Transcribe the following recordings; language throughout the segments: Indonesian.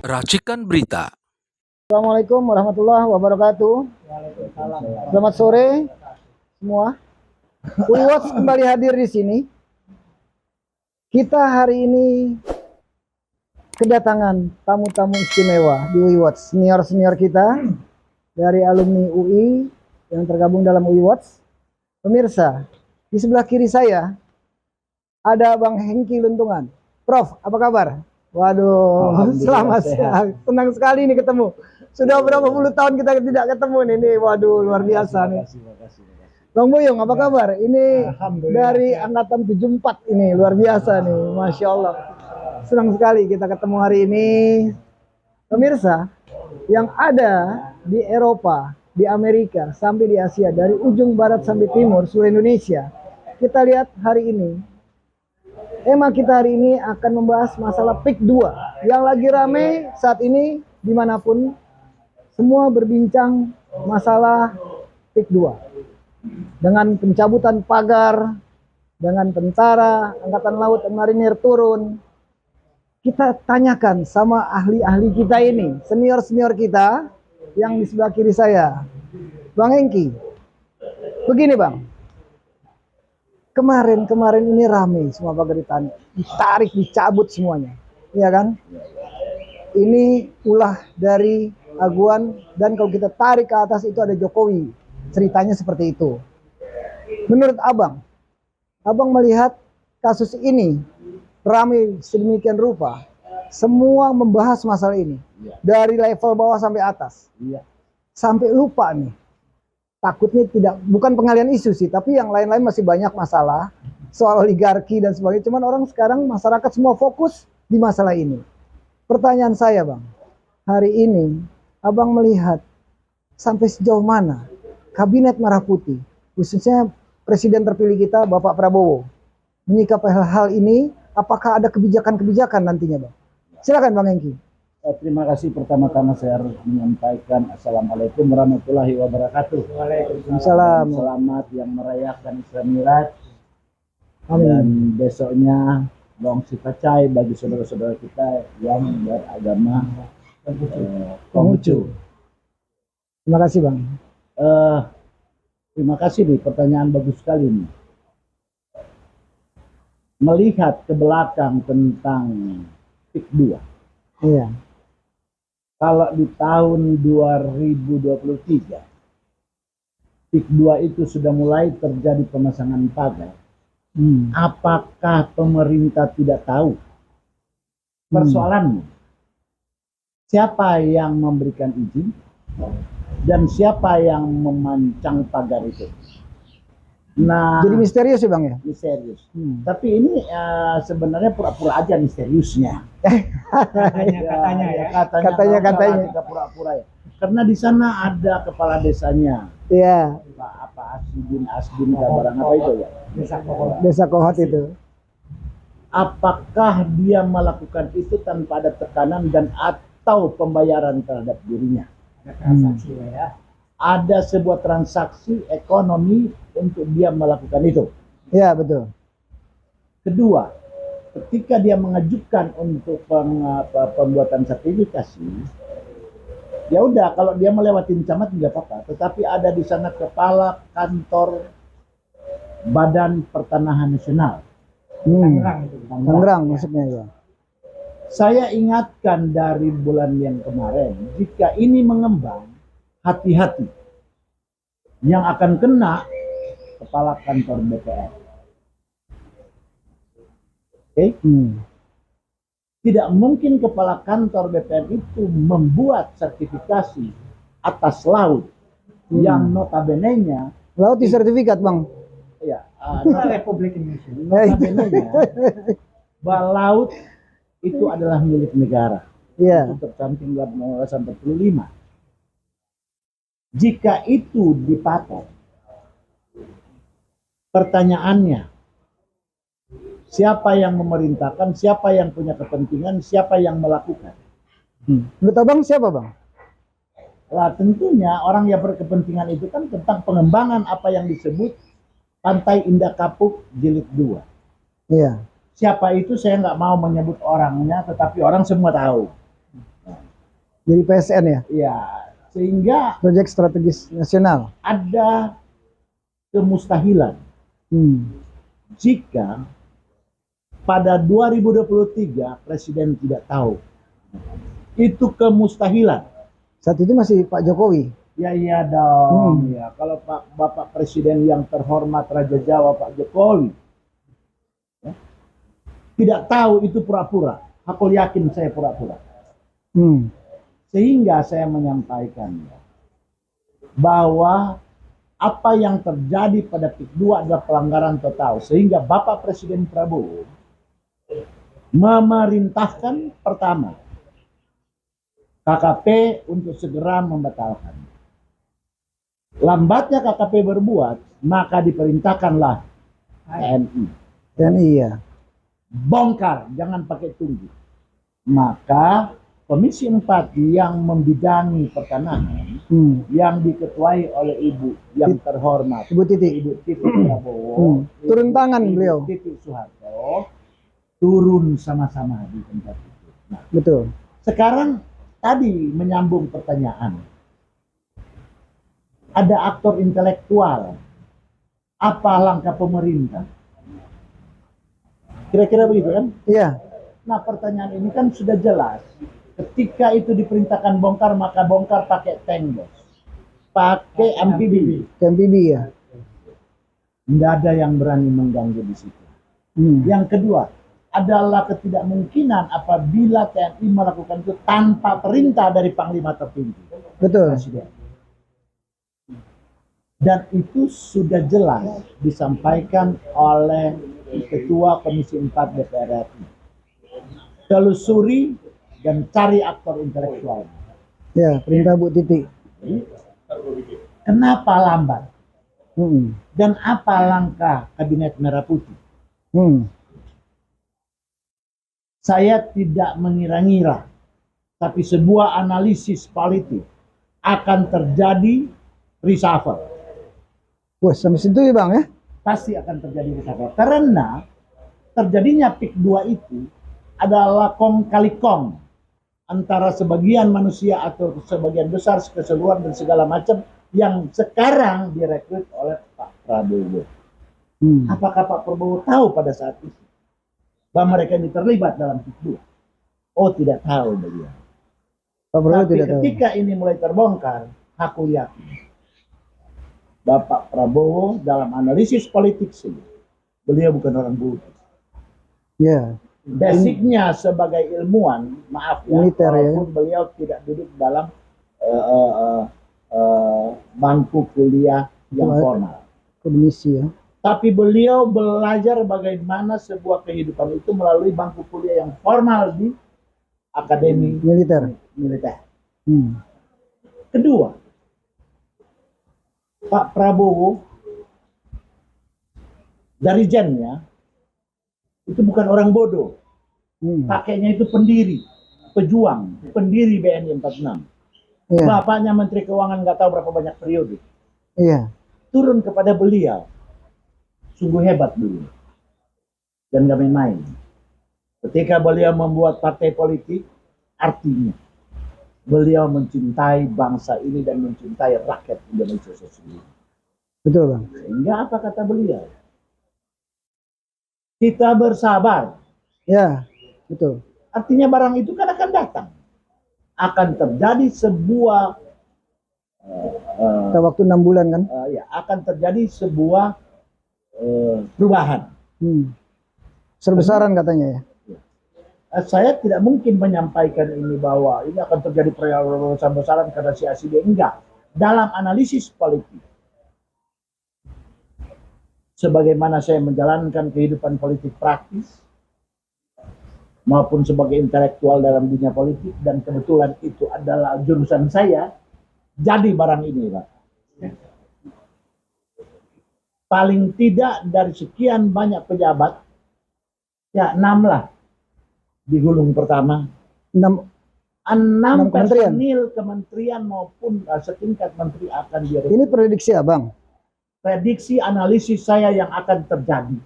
Racikan Berita. Assalamualaikum warahmatullahi wabarakatuh. Selamat sore semua. Uiwatch kembali hadir di sini. Kita hari ini kedatangan tamu-tamu istimewa di Uiwatch, senior-senior kita dari alumni UI yang tergabung dalam Uiwatch. Pemirsa, di sebelah kiri saya ada Bang Hengki Luntungan. Prof, apa kabar? Waduh, selamat siang. Senang sekali nih ketemu. Sudah berapa puluh tahun kita tidak ketemu nih. Waduh, luar biasa nih. Bang Boyong, apa kabar? Ini dari angkatan 74 ini, luar biasa nih. Masya Allah. Senang sekali kita ketemu hari ini. Pemirsa, yang ada di Eropa, di Amerika, sampai di Asia, dari ujung barat sampai timur, seluruh Indonesia. Kita lihat hari ini. Tema kita hari ini akan membahas masalah PIK 2 yang lagi rame saat ini dimanapun. Semua berbincang masalah PIK 2 dengan pencabutan pagar, dengan tentara Angkatan Laut dan Marinir turun. Kita tanyakan sama ahli-ahli kita ini, senior-senior kita yang di sebelah kiri saya, Bang Hengki. Begini Bang, kemarin ini rame semua pagar ditarik, dicabut semuanya, ya kan? Ini ulah dari Aguan, dan kalau kita tarik ke atas itu ada Jokowi. Ceritanya seperti itu. Menurut Abang melihat kasus ini rame sedemikian rupa, semua membahas masalah ini, dari level bawah sampai atas, sampai lupa nih. Takutnya bukan pengalian isu sih, tapi yang lain-lain masih banyak masalah soal oligarki dan sebagainya. Cuman orang sekarang masyarakat semua fokus di masalah ini. Pertanyaan saya Bang, hari ini Abang melihat sampai sejauh mana Kabinet Merah Putih, khususnya Presiden terpilih kita Bapak Prabowo, menyikapi hal-hal ini? Apakah ada kebijakan-kebijakan nantinya Bang? Silakan Bang Hengki. Terima kasih. Pertama-tama saya harus menyampaikan Assalamualaikum warahmatullahi wabarakatuh. Waalaikumsalam. Selamat yang merayakan Isra Miraj. Amin. Dan besoknya Long Sipacai bagi saudara-saudara kita yang beragama Konghucu. Terima kasih Bang. Terima kasih nih, pertanyaan bagus sekali nih. Melihat ke belakang tentang PIK 2. Iya. Kalau di tahun 2023, PIK 2 itu sudah mulai terjadi pemasangan pagar. Apakah pemerintah tidak tahu? Persoalannya, siapa yang memberikan izin dan siapa yang memancang pagar itu? Nah, jadi misterius ya Bang ya? Misterius. Tapi ini sebenarnya pura-pura aja misteriusnya. Katanya kita pura-pura ya. Karena di sana ada kepala desanya. Iya. Apa Asdin barang apa itu ya? Desa Kohot itu. Apakah dia melakukan itu tanpa ada tekanan dan atau pembayaran terhadap dirinya? Transaksi ya. Ada sebuah transaksi ekonomi untuk dia melakukan itu. Ya betul. Kedua, ketika dia mengajukan untuk pembuatan sertifikasi, ya udah kalau dia melewatin camat tidak apa-apa. Tetapi ada di sana kepala kantor Badan Pertanahan Nasional. Tangerang maksudnya ya. Saya ingatkan dari bulan yang kemarin, jika ini mengembang, hati-hati. Yang akan kena kepala kantor BPN. Oke? Tidak mungkin kepala kantor BPN itu membuat sertifikasi atas laut yang notabene-nya laut di sertifikat Bang. Ya, Republik Indonesia. Notabene-nya bahwa laut itu adalah milik negara. Iya. Itu tercantum dalam Undang-Undang 45. Jika itu dipatok, pertanyaannya, siapa yang memerintahkan, siapa yang punya kepentingan, siapa yang melakukan? Menurut Abang siapa Bang? Lah tentunya orang yang berkepentingan itu kan tentang pengembangan apa yang disebut Pantai Indah Kapuk Jilid 2. Iya. Siapa itu saya nggak mau menyebut orangnya, tetapi orang semua tahu. Jadi PSN ya, Ya, sehingga proyek strategis nasional. ada kemustahilan jika pada 2023 presiden tidak tahu. Itu kemustahilan. Saat itu masih Pak Jokowi. Ya iya dong. Ya, kalau Bapak Presiden yang terhormat Raja Jawa Pak Jokowi ya, tidak tahu, itu pura-pura. Aku yakin saya pura-pura. Sehingga saya menyampaikan bahwa apa yang terjadi pada PIK 2 adalah pelanggaran total. Sehingga Bapak Presiden Prabowo memerintahkan pertama KKP untuk segera membatalkan. Lambatnya KKP berbuat, maka diperintahkanlah TNI. TNI ya. Bongkar, jangan pakai tunggu. Maka Komisi 4 yang membidangi pertanahan, yang diketuai oleh Ibu yang terhormat, Ibu Titi. Ibu Titi Prabowo, turun tangan beliau. Titi Soeharto, turun sama-sama di tempat itu. Nah, betul. Sekarang tadi menyambung pertanyaan. Ada aktor intelektual. Apa langkah pemerintah? Kira-kira begitu kan? Iya. Nah, pertanyaan ini kan sudah jelas. Ketika itu diperintahkan bongkar, maka bongkar pakai tank, bos. Pakai amfibi. Amfibi ya. Tidak ada yang berani mengganggu di situ. Yang kedua, adalah ketidakmungkinan apabila TNI melakukan itu tanpa perintah dari Panglima tertinggi. Betul. Presiden. Dan itu sudah jelas disampaikan oleh Ketua Komisi 4 DPR RI. Telusuri dan cari aktor intelektual. Ya, perintah Bu Titi. Kenapa lambat? Dan apa langkah Kabinet Merah Putih? Saya tidak mengira-ngira, tapi sebuah analisis politik akan terjadi reshuffle. Wah, sampai situ ya Bang ya? Pasti akan terjadi reshuffle. Karena terjadinya PIK 2 itu adalah kong kali kong antara sebagian manusia atau sebagian besar keseluruhan dan segala macam yang sekarang direkrut oleh Pak Prabowo. Apakah Pak Prabowo tahu pada saat itu bahwa mereka ini terlibat dalam PIK 2? Oh, tidak tahu beliau. Pak Prabowo Tapi tidak ketika ini mulai terbongkar, aku yakin Bapak Prabowo dalam analisis politik sini, beliau bukan orang bodoh. Ya. Basicnya sebagai ilmuwan, maaf ya, militer, walaupun beliau tidak duduk dalam bangku kuliah yang formal. Akademisi ya. Tapi beliau belajar bagaimana sebuah kehidupan itu melalui bangku kuliah yang formal di akademi militer. Kedua, Pak Prabowo dari gennya itu bukan orang bodoh. Pakainya itu pendiri, pejuang, pendiri BNI 46. Iya. Bapaknya Menteri Keuangan nggak tahu berapa banyak periode. Iya. Turun kepada beliau. Sungguh hebat beliau. Dan gak main-main. Ketika beliau membuat partai politik, artinya beliau mencintai bangsa ini dan mencintai rakyat Indonesia sendiri. Betul Bang. Sehingga apa kata beliau? Kita bersabar. Ya, betul. Artinya barang itu kan akan datang. Akan terjadi sebuah waktu 6 bulan kan? Ya, akan terjadi sebuah perubahan. Besar-besaran katanya ya. Saya tidak mungkin menyampaikan ini bahwa ini akan terjadi perubahan besar-besaran karena si dia enggak. Dalam analisis politik, sebagaimana saya menjalankan kehidupan politik praktis maupun sebagai intelektual dalam dunia politik, dan kebetulan itu adalah jurusan saya, jadi barang ini Pak. Paling tidak dari sekian banyak pejabat, ya 6 lah di gulung pertama. 6 personil kementerian maupun setingkat menteri akan direkrut. Ini prediksi Abang? Prediksi analisis saya yang akan terjadi.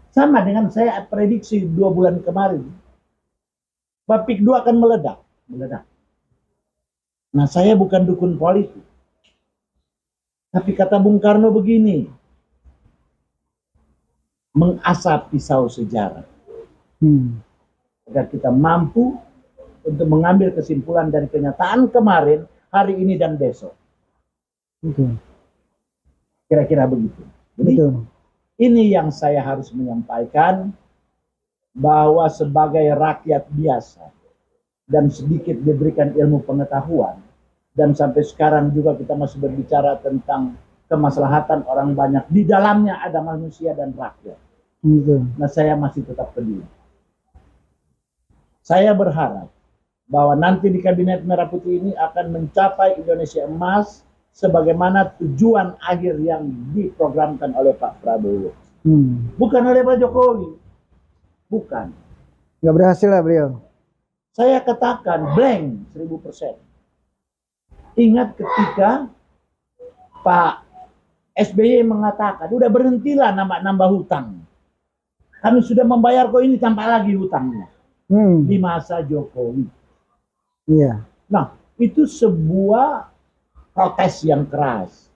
Sama dengan saya prediksi 2 bulan kemarin. PIK 2 akan meledak. Nah, saya bukan dukun politik. Tapi kata Bung Karno begini, mengasah pisau sejarah. Agar kita mampu untuk mengambil kesimpulan dari kenyataan kemarin, hari ini, dan besok. Kira-kira begitu. Jadi, ini yang saya harus menyampaikan, bahwa sebagai rakyat biasa, dan sedikit diberikan ilmu pengetahuan, dan sampai sekarang juga kita masih berbicara tentang kemaslahatan orang banyak. Di dalamnya ada manusia dan rakyat. Nah, saya masih tetap peduli. Saya berharap bahwa nanti di Kabinet Merah Putih ini akan mencapai Indonesia Emas sebagaimana tujuan akhir yang diprogramkan oleh Pak Prabowo. Bukan oleh Pak Jokowi. Bukan. Nggak berhasil lah beliau. Saya katakan blank 1000%. Ingat ketika Pak SBY mengatakan, udah berhentilah nambah hutang. Kami sudah membayar kok, ini tambah lagi hutangnya. Di masa Jokowi. Iya. Nah, itu sebuah protes yang keras.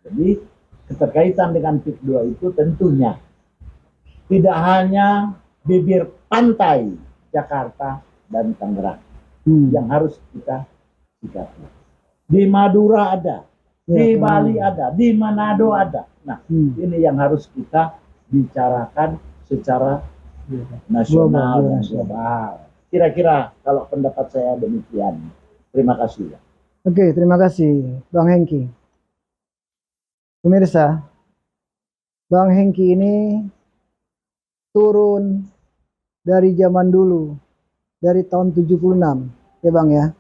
Jadi, keterkaitan dengan PIK 2 itu tentunya tidak hanya bibir pantai Jakarta dan Tangerang yang harus kita sikapi. Di Madura ada, di Bali ada, di Manado ada. Nah, ini yang harus kita bicarakan secara nasional dan global. Kira-kira kalau pendapat saya demikian. Terima kasih. Oke, terima kasih Bang Hengki. Pemirsa, Bang Hengki ini turun dari zaman dulu, dari tahun 76, ya Bang ya.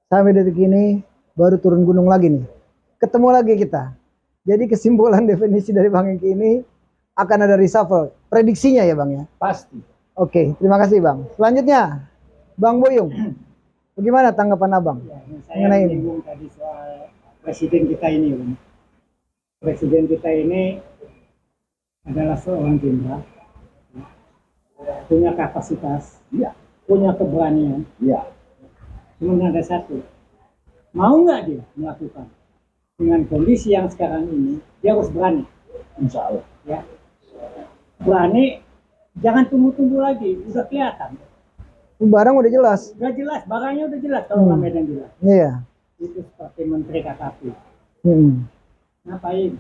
Sampai detik ini baru turun gunung lagi nih. Ketemu lagi kita. Jadi kesimpulan definisi dari Bang Hengki ini akan ada reshuffle. Prediksinya ya Bang ya? Pasti. Oke, terima kasih Bang. Selanjutnya, Bang Boyong. Bagaimana tanggapan Abang? Ya, saya menyinggung tadi soal presiden kita ini, Bang. Presiden kita ini adalah seorang jenderal, punya kapasitas, punya keberanian. Cuma ada satu, mau nggak dia melakukan? Dengan kondisi yang sekarang ini, dia harus berani. Insya Allah. Ya. Berani, jangan tunggu-tunggu lagi, udah kelihatan. Barang udah jelas. Udah jelas, barangnya udah jelas kalau Medan jelas. Iya. Itu seperti Menteri KKP. Ngapain?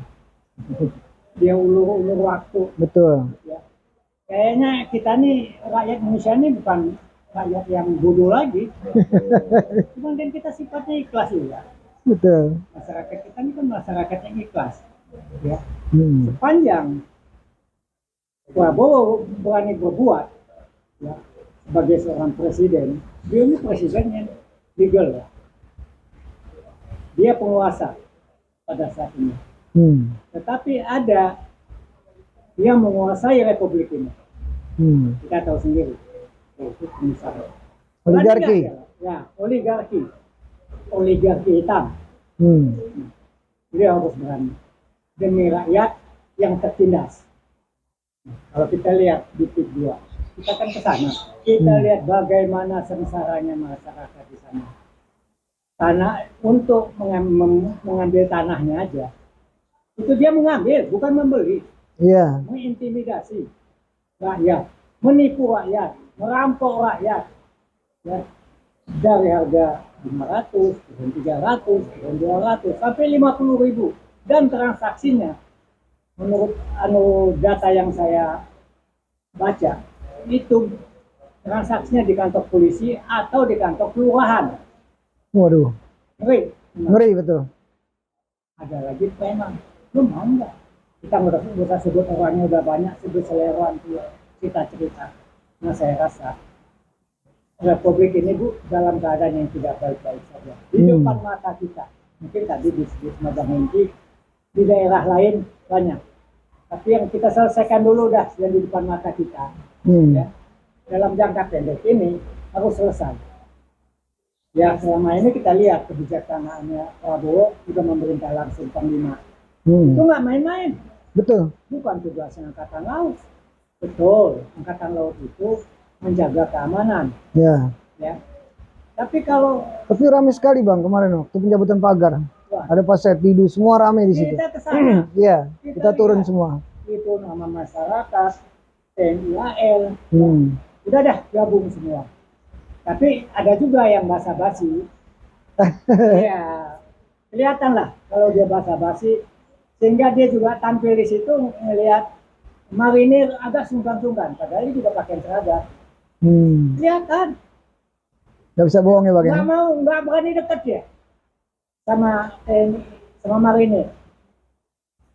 Dia ulur-ulur waktu. Betul. Ya. Kayaknya kita nih, rakyat Indonesia ini bukan rakyat yang bodoh lagi. Cuma kan kita sifatnya ikhlas ya. Betul. Masyarakat kita ini kan masyarakat yang ikhlas. Ya. Hmm. Sepanjang Prabowo berani berbuat, ya, sebagai seorang presiden, dia ini presiden yang legal ya. Dia penguasa pada saat ini. Tetapi ada yang menguasai republik ini. Kita tahu sendiri. Yaitu misalnya Oligarki. Ya, oligarki. Oligarki hitam. Dia harus berani demi rakyat yang tertindas. Kalau kita lihat di PIK 2, kita kan ke sana. Kita lihat bagaimana sengsaranya masyarakat di sana. Tanah untuk mengambil tanahnya aja. Itu dia mengambil, bukan membeli. Iya. Mengintimidasi rakyat, menipu rakyat, merampok rakyat. Ya. Dari harga 500, turun 300, turun 200, sampai 50.000. Dan transaksinya, menurut data yang saya baca, itu transaksinya di kantor polisi atau di kantor kelurahan. Waduh. Ngeri. Ngeri betul. Ada lagi preman. Lu mau nggak? Kita nggak usah sebut orangnya udah banyak, sebut seleran kita cerita. Nah, saya rasa Republik ini Bu dalam keadaan yang tidak baik-baik saja. Di depan mata kita. Mungkin tadi disebut Madam Hengki, di daerah lain banyak. Tapi yang kita selesaikan dulu dah yang di depan mata kita. Ya. Dalam jangka pendek ini harus selesai. Ya, selama ini kita lihat kebijakannya Prabowo juga memerintah langsung Panglima. Itu nggak main-main. Betul. Bukan tugasnya Angkatan Laut. Betul, Angkatan Laut itu menjaga keamanan. Ya. Ya. Tapi kalau Tapi ramai sekali bang kemarin waktu pencabutan pagar. wah, Ada pas saya tidur semua ramai di situ. kita ke sana, Iya, kita turun lihat. semua. Itu nama masyarakat, TNI AL, udah dah gabung semua. Tapi ada juga yang basa-basi. Ya, kelihatan lah kalau dia basa-basi, sehingga dia juga tampil di situ melihat marinir agak sungkan-sungkan, padahal dia juga pakai seragam. Kelihatan, Gak bisa bohong ya bang ya? nggak mau, nggak berani dekat ya sama TNI, sama marinir.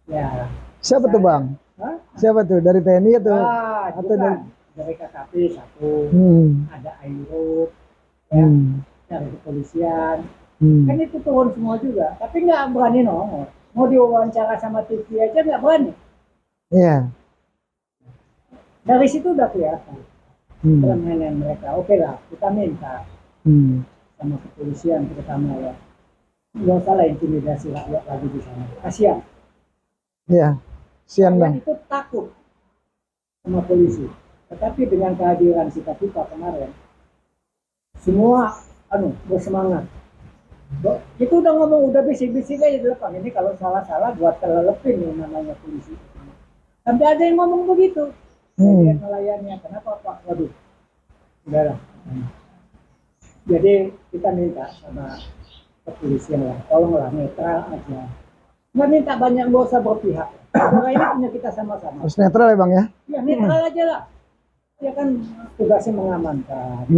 Ya, Siapa tuh bang? hah? Siapa tuh? Dari TNI atau? Itu atau kan dari KKP satu, ada Aero, ya, dari kepolisian. Kan itu turun semua juga, tapi nggak berani nongol. Mau diwawancara sama TV aja nggak berani. Iya. Dari situ udah kelihatan permainan mereka. Oke lah, kita minta sama kepolisian terutama ya, nggak usah lah intimidasi rakyat lagi di sana. Kasihan. Iya. Sian bang. Rakyat itu takut sama polisi. Tetapi dengan kehadiran kita kemarin, semua bersemangat. Itu udah ngomong, udah bisik-bisik aja di depan. Ini kalau salah-salah buat kelelepin yang namanya polisi. Sampai ada yang ngomong begitu. Lihat nelayannya, kenapa Pak? Waduh, udahlah. Jadi kita minta sama kepolisian lah, tolonglah netral aja. Nggak minta banyak, nggak usah berpihak. Karena ini punya kita sama-sama. Harus netral ya bang ya? Ya netral aja lah. Ya kan tugasnya mengamankan,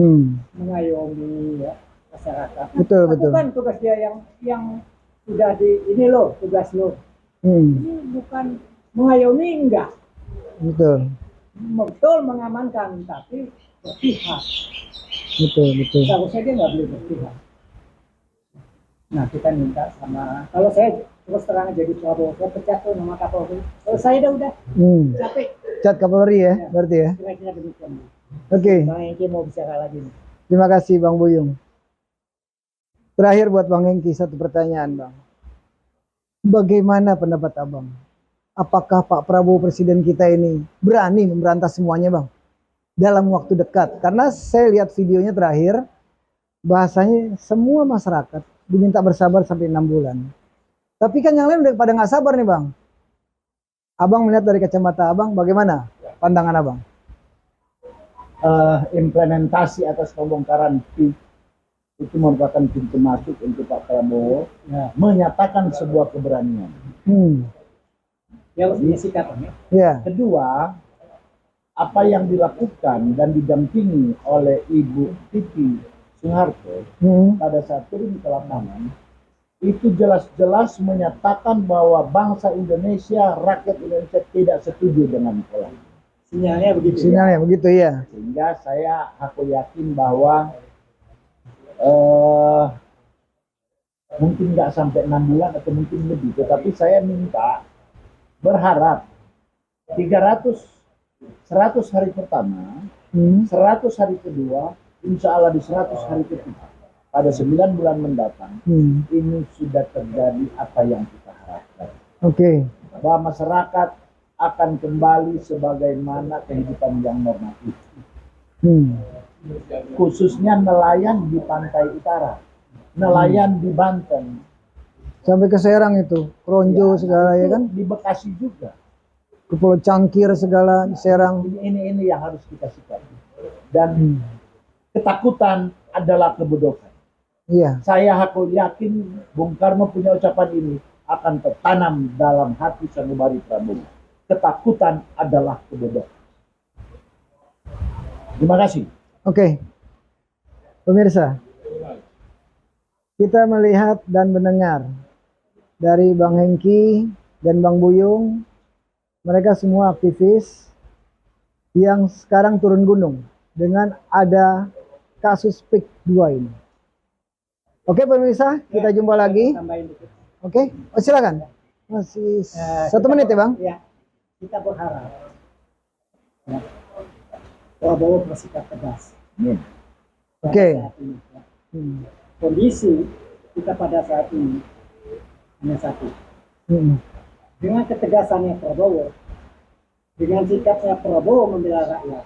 mengayomi ya masyarakat. Betul, betul. Bukan tugas dia yang sudah ini loh tugas lo. Ini bukan mengayomi, enggak. Betul. Betul mengamankan, tapi berpihak. Betul. Seharusnya dia nggak boleh berpihak. Nah kita minta sama, kalau saya terus terang jadi Prabowo, saya pecat tuh nama Kapolri. Kalau saya udah capek. Cat Kapolri ya, berarti ya. Kira-kira demikian. Oke. Bang Engki mau bicara lagi nih. Terima kasih Bang Buyung. Terakhir buat Bang Engki satu pertanyaan Bang. Bagaimana pendapat Abang? Apakah Pak Prabowo presiden kita ini berani memberantas semuanya Bang? Dalam waktu dekat. Karena saya lihat videonya terakhir, bahasanya semua masyarakat diminta bersabar sampai 6 bulan. Tapi kan yang lain udah pada nggak sabar nih Bang. Abang melihat dari kacamata Abang, bagaimana pandangan Abang? Implementasi atas pembongkaran PIK itu merupakan pintu masuk untuk Pak Prabowo menyatakan sebuah keberanian. Ya harus punya sikap ya. Ya. Kedua, apa yang dilakukan dan didampingi oleh Ibu Titi Soeharto pada saat turun ke lapangan itu jelas-jelas menyatakan bahwa bangsa Indonesia, rakyat Indonesia tidak setuju dengan pola. Sinyalnya begitu. Sinyalnya begitu ya. Sehingga aku yakin bahwa mungkin nggak sampai 6 bulan atau mungkin lebih, tetapi saya berharap 100 hari pertama, 100 hari kedua, insya Allah di 100 hari ketiga, pada 9 bulan mendatang, ini sudah terjadi apa yang kita harapkan. Bahwa masyarakat akan kembali sebagaimana kehidupan yang normatif. Khususnya nelayan di pantai utara, nelayan di Banten, sampai ke Serang itu, Kronjo segala ya kan? Di Bekasi juga, ke Pulau Cangkir segala, Serang. Ini yang harus kita sikapi. Dan ketakutan adalah kebodohan. Iya. Aku yakin Bung Karno punya ucapan ini akan tertanam dalam hati sanubari Prabowo. Ketakutan adalah kebodohan. Terima kasih. Oke. Pemirsa, kita melihat dan mendengar dari Bang Hengki dan Bang Buyung, mereka semua aktivis yang sekarang turun gunung dengan ada kasus PIK 2 ini. Oke pemirsa, kita jumpa lagi. Oke, silakan. Masih 1 menit ya Bang? Ya, kita berharap Prabowo bersikap tegas. Oke. Kondisi kita pada saat ini hanya satu. Dengan ketegasannya Prabowo, dengan sikapnya Prabowo membela rakyat,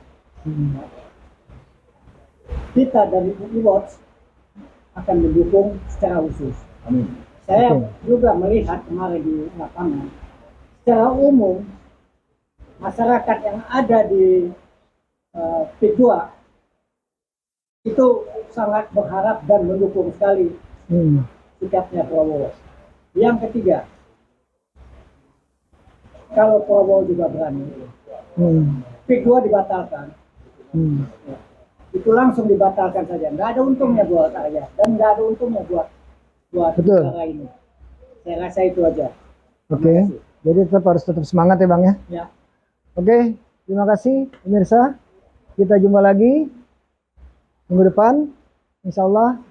kita dari UI Watch akan mendukung secara khusus. Amin. Saya Oke. juga melihat kemarin di lapangan, secara umum masyarakat yang ada di P2 itu sangat berharap dan mendukung sekali Hmm. sikapnya Prabowo. Yang ketiga, kalau Prabowo juga berani, Hmm. P2 dibatalkan, Hmm. itu langsung dibatalkan saja. Nggak ada untungnya buat rakyat dan nggak ada untungnya buat Betul. negara ini. Saya rasa itu aja. Oke. Jadi tetap semangat ya Bang ya. Ya. Oke, terima kasih pemirsa. Kita jumpa lagi minggu depan, insya Allah.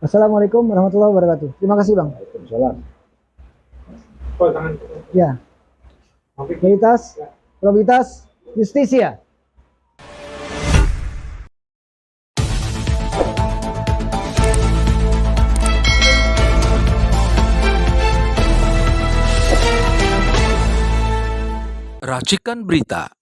Assalamualaikum warahmatullahi wabarakatuh. Terima kasih Bang. Waalaikumsalam. Ya. Veritas, Probitas, Justisia. Racikan Berita